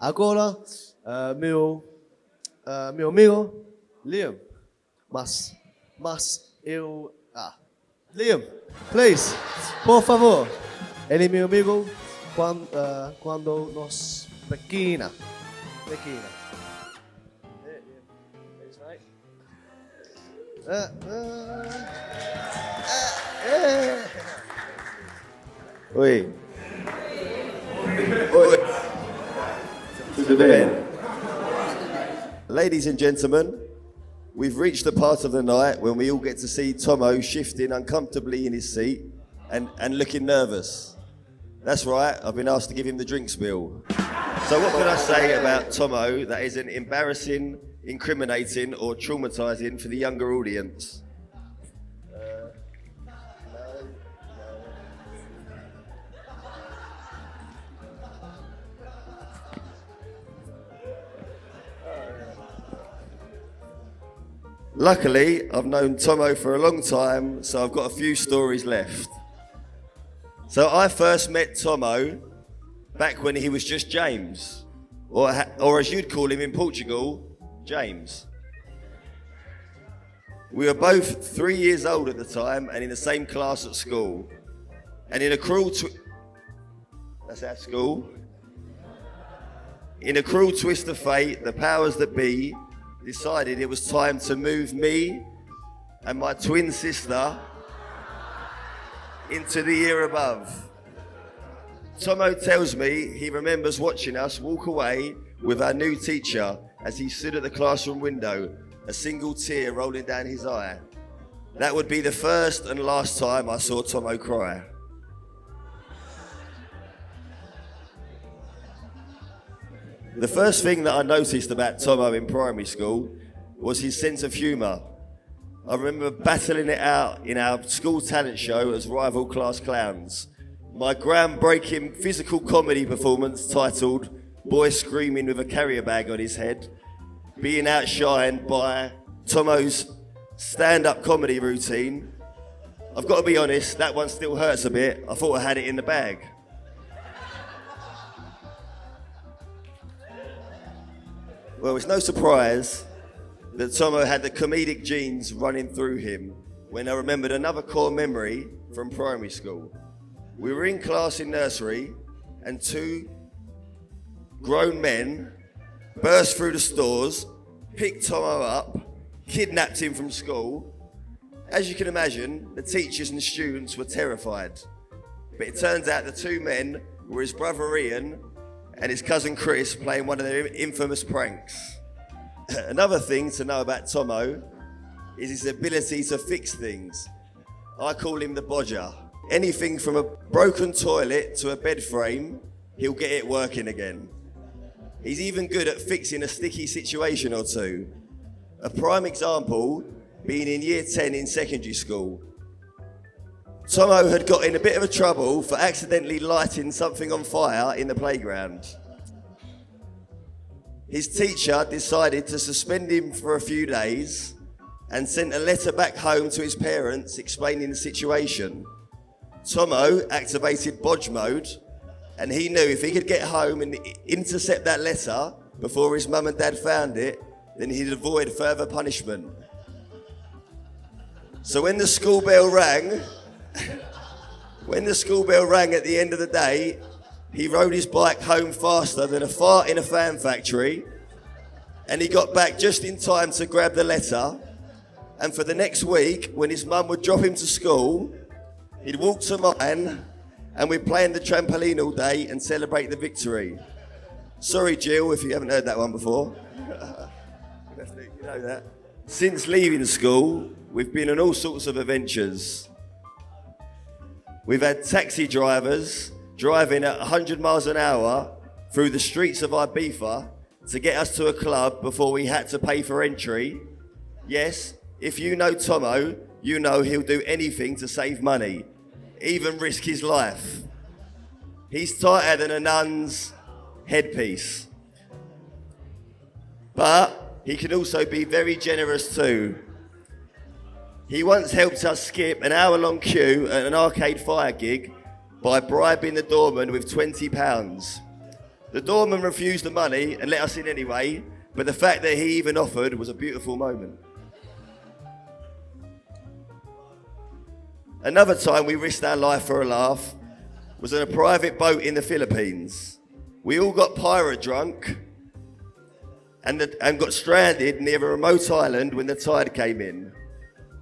Agora, meu amigo, Liam, mas eu... Liam, please, por favor. Ele é meu amigo quando nós pequena. Oi. Oi. Tudo bem? Ladies and gentlemen, we've reached the part of the night when we all get to see Tomo shifting uncomfortably in his seat and looking nervous. That's right, I've been asked to give him the drink spill. So what can I say about Tomo that isn't embarrassing, incriminating or traumatising for the younger audience? Luckily, I've known Tomo for a long time, so I've got a few stories left. So I first met Tomo back when he was just James, or as you'd call him in Portugal, James. We were both 3 years old at the time and in the same class at school. And in a cruel that's our school. In a cruel twist of fate, the powers that be decided it was time to move me and my twin sister into the year above. Tomo tells me he remembers watching us walk away with our new teacher as he stood at the classroom window, a single tear rolling down his eye. That would be the first and last time I saw Tomo cry. The first thing that I noticed about Tomo in primary school was his sense of humour. I remember battling it out in our school talent show as rival class clowns. My groundbreaking physical comedy performance titled Boy Screaming with a Carrier Bag on his Head, being outshined by Tomo's stand-up comedy routine. I've got to be honest, that one still hurts a bit. I thought I had it in the bag. Well, it's no surprise that Tomo had the comedic genes running through him when I remembered another core memory from primary school. We were in class in nursery and two grown men burst through the stores, picked Tomo up, kidnapped him from school. As you can imagine, the teachers and students were terrified. But it turns out the two men were his brother Ian and his cousin Chris playing one of their infamous pranks. Another thing to know about Tomo is his ability to fix things. I call him the bodger. Anything from a broken toilet to a bed frame, he'll get it working again. He's even good at fixing a sticky situation or two. A prime example being in year 10 in secondary school. Tomo had got in a bit of a trouble for accidentally lighting something on fire in the playground. His teacher decided to suspend him for a few days and sent a letter back home to his parents explaining the situation. Tomo activated bodge mode and he knew if he could get home and intercept that letter before his mum and dad found it, then he'd avoid further punishment. So when the school bell rang at the end of the day, he rode his bike home faster than a fart in a fan factory, and he got back just in time to grab the letter. And for the next week, when his mum would drop him to school, he'd walk to mine, and we'd play in the trampoline all day and celebrate the victory. Sorry, Jill, if you haven't heard that one before. You know that. Since leaving school, we've been on all sorts of adventures. We've had taxi drivers driving at 100 miles an hour through the streets of Ibiza to get us to a club before we had to pay for entry. Yes, if you know Tomo, you know he'll do anything to save money, even risk his life. He's tighter than a nun's headpiece. But he can also be very generous too. He once helped us skip an hour-long queue at an Arcade Fire gig by bribing the doorman with £20. The doorman refused the money and let us in anyway, but the fact that he even offered was a beautiful moment. Another time we risked our life for a laugh was on a private boat in the Philippines. We all got pirate drunk and got stranded near a remote island when the tide came in.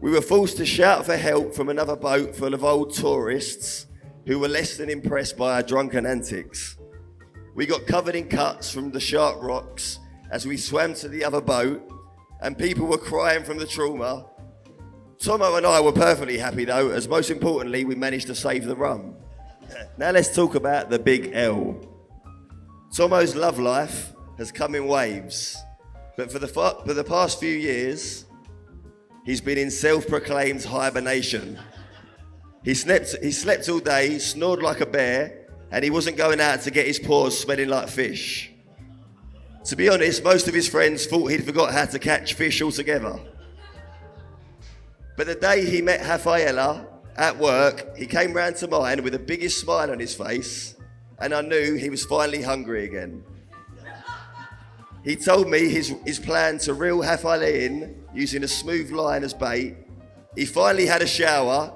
We were forced to shout for help from another boat full of old tourists who were less than impressed by our drunken antics. We got covered in cuts from the sharp rocks as we swam to the other boat, and people were crying from the trauma. Tomo and I were perfectly happy though, as most importantly, we managed to save the rum. Now let's talk about the big L. Tomo's love life has come in waves, but for the past few years, he's been in self-proclaimed hibernation. He slept all day, snored like a bear, and he wasn't going out to get his paws smelling like fish. To be honest, most of his friends thought he'd forgot how to catch fish altogether. But the day he met Rafaela at work, he came round to mine with the biggest smile on his face, and I knew he was finally hungry again. He told me his plan to reel Rafaela in using a smooth line as bait. He finally had a shower,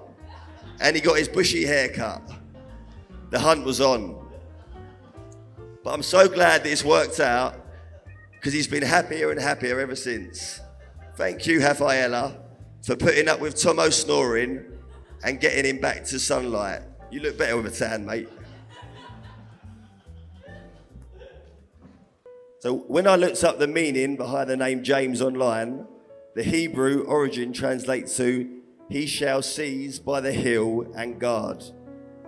and he got his bushy hair cut. The hunt was on. But I'm so glad that it's worked out, because he's been happier and happier ever since. Thank you, Rafaela, for putting up with Tomo snoring and getting him back to sunlight. You look better with a tan, mate. So when I looked up the meaning behind the name James online, the Hebrew origin translates to, he shall seize by the heel and guard.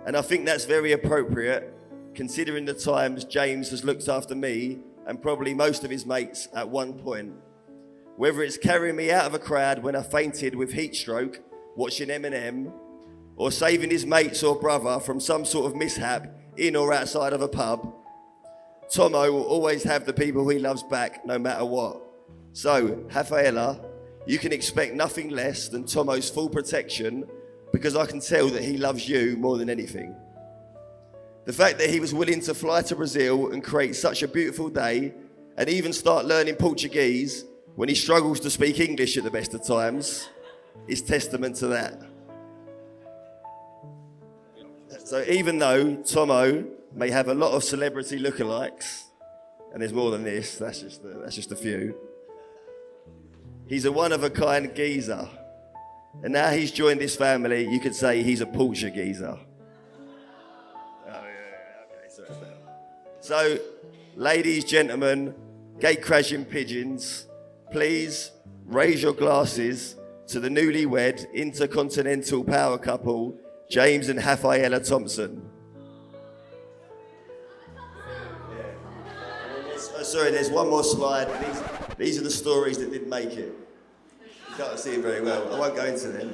And I think that's very appropriate, considering the times James has looked after me and probably most of his mates at one point. Whether it's carrying me out of a crowd when I fainted with heat stroke, watching Eminem, or saving his mates or brother from some sort of mishap in or outside of a pub, Tomo will always have the people he loves back no matter what. So, Rafaela, you can expect nothing less than Tomo's full protection, because I can tell that he loves you more than anything. The fact that he was willing to fly to Brazil and create such a beautiful day and even start learning Portuguese when he struggles to speak English at the best of times is testament to that. So even though Tomo may have a lot of celebrity lookalikes, and there's more than this, that's just a few, he's a one-of-a-kind geezer. And now he's joined this family, you could say he's a Portugueser. So, ladies, gentlemen, gate-crashing pigeons, please raise your glasses to the newlywed intercontinental power couple, James and Rafaela Thompson. Sorry, there's one more slide. These are the stories that didn't make it. You can't see them very well. I won't go into them.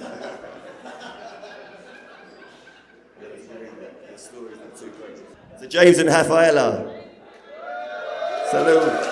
So James and Rafaela. Salute.